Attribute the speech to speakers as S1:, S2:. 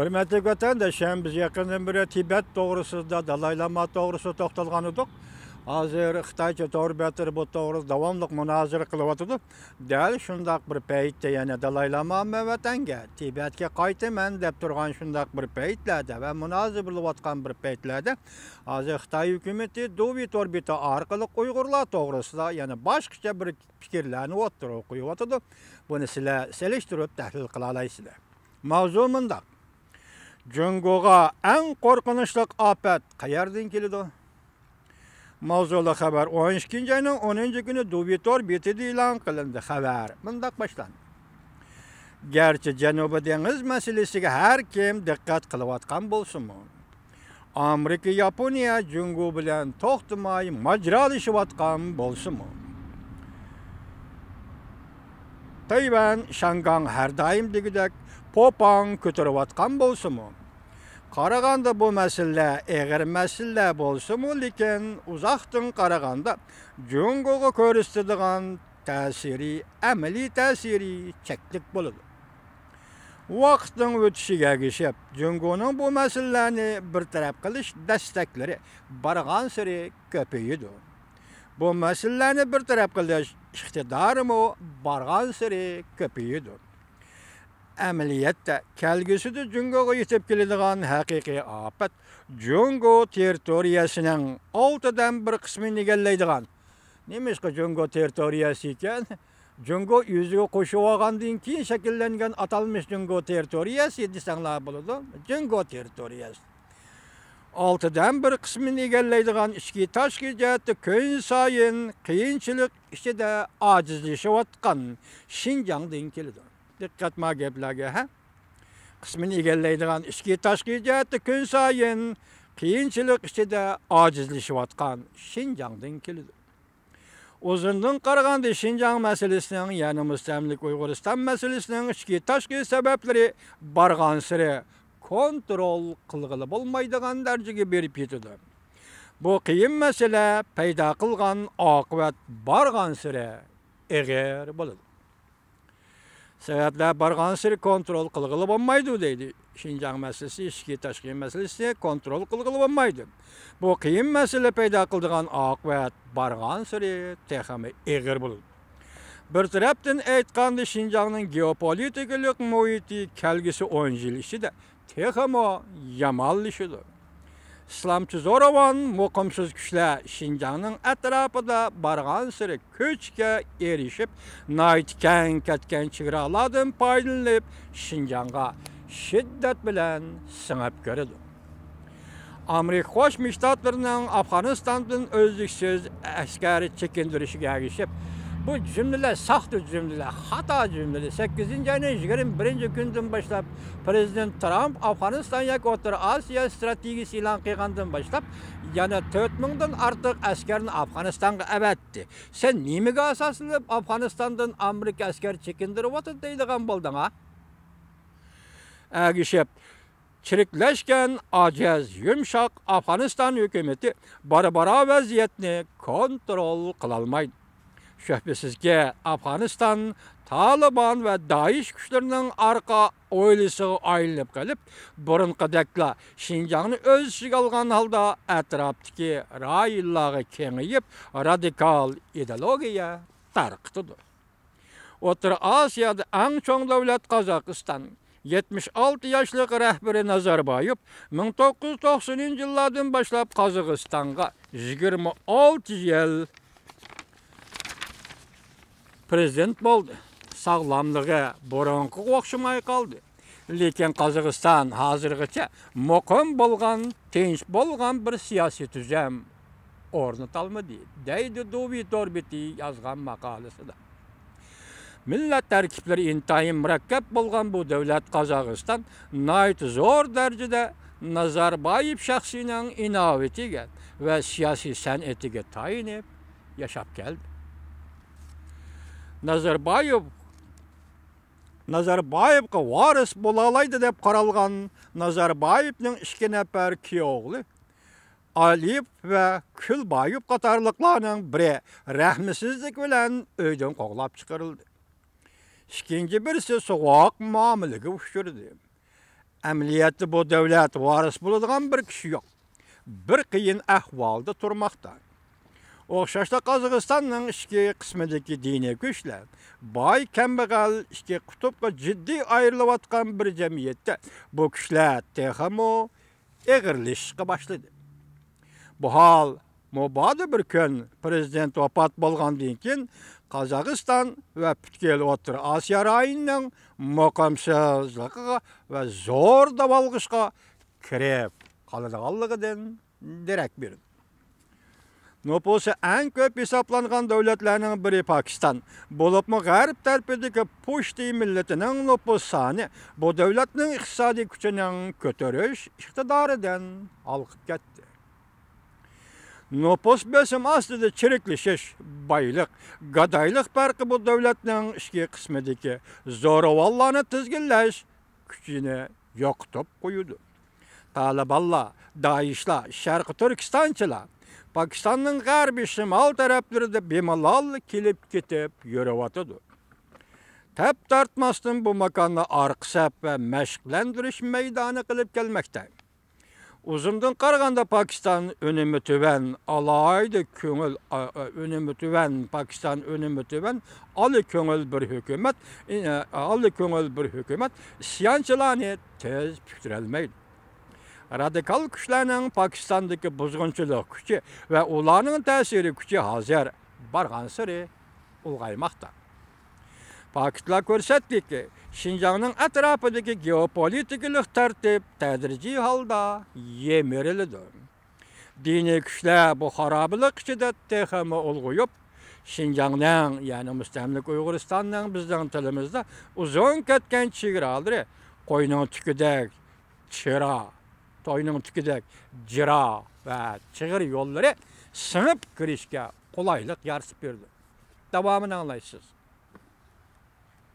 S1: Hürmetli vatandaşım, biz yakından beri Tibet doğrusunda Dalai Lama doğrusu toxtalgan edik. Hazır Xitaycha to'g'ri bu to'g'ri davomliq munozara qilyotdi. Dal shundaq bir paytda yana Dalai Lama vatanga Tibetga qaytaman deb turgan shundaq bir paytlarda va munozara bo'layotgan bir paytlarda hozir Xitoy hukumatı Dovit orbita orqali Uyg'urlar to'g'risida yana boshqacha bir fikrlarni o'tirib qo'yotdi. Buni sizlar selishtirib tahlil qila olasizlar. Mavzu mundaq. Jungoga eng qo'rqinchli ofat qayerdan keladi? Mavzuli xabar 12 ayning 10 kuni Duvitor betida e'lon qilindi. Xabar mundaq boshlandi. Garchi Janubiy dengiz masalasiga har kim diqqat qilayotgan bo'lsa-mu, Amerika, Yaponiya Jungo bilan to'xtamay majralashayotgan bo'lsa-mu, Tayvan, Shangang har doim degidek popang ko'tarayotgan bo'lsa-mu, qaraganda bu masala eg'ir masala bo'lsa-mu, lekin uzoqdan qaraganda Jungoga ko'rsatadigan ta'siri, amaliy ta'siri cheklik bo'ladi. Vaqtning o'tishiga ergashib, Jungoning bu masalalarni bartaraf qilish dastaklari bargan sari ko'payadi. Bu masalalarni bartaraf qilish iqtidorimi bargan sari ko'payadi. Amaliyotda kelgusida Jungoga yetib keladigan haqiqiy ofat Jungo territoriyasining 6dan bir qismini egallaydigan. Nemishqa Jungo territoriyasi ekan? Jungo yuziga qo'shib olgandan keyin shakllangan atalmish Jungo territoriyasi desanglar bo'ladi. Jungo territoriyasi 6dan bir qismini egallaydigan ichki tashqi jihatda kun sayin qiyinchilik ichida ojizlashayotgan Xinjiangdan keladi. Diqqat ma gaplarga, ha? Qismini egallaydigan ichki tashqi jihatda kun sayin qiyinchilik ichida ojizlashayotgan Xinjiangdan keladi. Uzundan qaraganda Xinjiang masalasining, ya'ni mustamlik Uyg'uriston masalasining ichki tashqi sabablari bargan sari kontrol qilg'ili bo'lmaydigan darajaga berib yetadi. Bu qiyin masala paydo qilgan oqibat bargan sari eg'ir bo'ladi. Sebepler bargan sari kontrol qilg'ili bo'lmaydi deydi. Xinjiang masalasi, ichki tashqi masalasi kontrol qilg'ili bo'lmaydi. Bu qiyin masala paydo qilgan oqibat bargan sari texmi eg'ir bo'ladi. Bir tarafdan aytganda Xinjiangning geopolitik muhiti kelgusi 10 yil ichida texmi yomonlashadi. İslamçı zo'ravon muqimsiz kuchlar Xinjiangning atrofida bargan sari ko'chga erishib, naytgan ketgan chegaralardan foydalanib Xinjiangga shiddat bilan singib kiradi. Amerika Qo'shma Shtatlarining Afg'onistondan o'zliksiz askari chekindirishiga erishib, bu cümleler saxta cümleler, hata cümleler. 8. ayının 21. gündən başlap Prezident Trump Afganistan yak O'rta Osiyo strategiyasi e'lon qilgandan başlap yana 4000'dan artıq askarni Afganistan'a avatdi. Sen nimaga asoslab Afganistandan Amerika askar chekindirib o'tdi deydigan bo'lding, ha? Ergishib chiriklashgan ojiz yumshoq Afganiston hukumati bara vaziyatni kontrol qila olmaydi. Şüphesizki Afganistan, Taliban ve Daesh güçlerinin arka oylusu ayrılıp kalıp, burunqadakla Xinjiang'ni öz içine algan halda etraftaki rayonları kengayip radikal ideologiya tarqıtıdı. O'rta Osiyoda eng cho'ng davlat Qozog'iston 76 yoshli rahbari Nazarbayev 1990-yillardan boshlab Qozog'istonga 26 yil prezident bo'ldi. Sog'lomligi burunqiga o'xshamay qoldi. Lekin Qozog'iston hozirgacha muqim bo'lgan, tinch bo'lgan bir siyosiy tuzum o'rnatolmadi, deydi Dovit Orbiti yozgan maqolasida. Millat tarkiblari intayin murakkab bo'lgan bu davlat Qozog'iston nayt zo'r darajada Nazarbayev shaxsining inovatiga va siyosiy san'atiga tayinib yashab keldi. Nazarbayevga varis bo'la oladi deb qaralgan Nazarbayevning 2 nafar kuyovli Aliyev va Kulbayev qatorliqlarning biri rahmsizlik bilan uydan qo'g'lab chiqarildi. İkinci birisi soğuk muamelaga uchirdi. Əməliyyatda bu dövlət varis buladigan bir kishi yo'q. Bir qiyin ahvolda turmoqda. O'xshashda Qozog'istonning ichki qismidagi diniy kuchlar boy kambag'al ikki qutbga jiddiy ayrilayotgan bir jamiyatda bu kuchlar texmo eg'irlashishga boshladi. Bu hol mubada bir kun prezident vafot bo'lgandan keyin Qozog'iston va butkul O'rta Osiyo rayonining muqimsizligiga va zo'r davolg'ishga kirib qoladiganligidan derak berdi. Nüfusu en köp hesaplangan devletlerinin biri Pakistan. Bulupmu G'arb tarafidagi Pushti milletinin nüfus sani bu devletinin iqtisadi kuchinin ko'tarish iqtidoridan olqib ketdi. Nüfus besim aslida chiriklashish, boylik, gadaylik farqi bu devletning ichki qismidagi zo'ravonlarni tizginlash kuchini yo'qotib qo'ydi. Talibanlar, Daishlar, Sharqi Turkistonchilar Pakistan'ın g'arbiy shimol taraflarida bemalol kelib ketib yurayotidu. Tap tortmasdan bu makonni arqisab va mashqlantirish maydoni qilib kelmoqda. Uzundan qaraganda Pakistan önemi tuvan, alayda ko'ngil önemi tuvan, Pakistan önemi tuvan, ali ko'ngil bir hukumat, isyanchilarni tez puturolmaydi. Radikal kuchlarning Pakistondagi buzg'unchilik kuchi va ularning ta'siri kuchi hozir barg'ansiri ulg'aymoqda. Faktlar ko'rsatdiki, Xinjiangning atrofidagi geopolitik tartib tadrijiy holda yemirildi. Diniy kuchlar bu xarobilik ichida texmi ulg'ayib, Xinjiangning, ya'ni mustamlik Uyg'uristonning bizning tilimizda uzun ketgan chegaralari qo'yning tukidek chira toyning tukidek jira va chig'ir yo'llari singib kirishga qulaylik yaratib berdi. Davomini anglaysiz.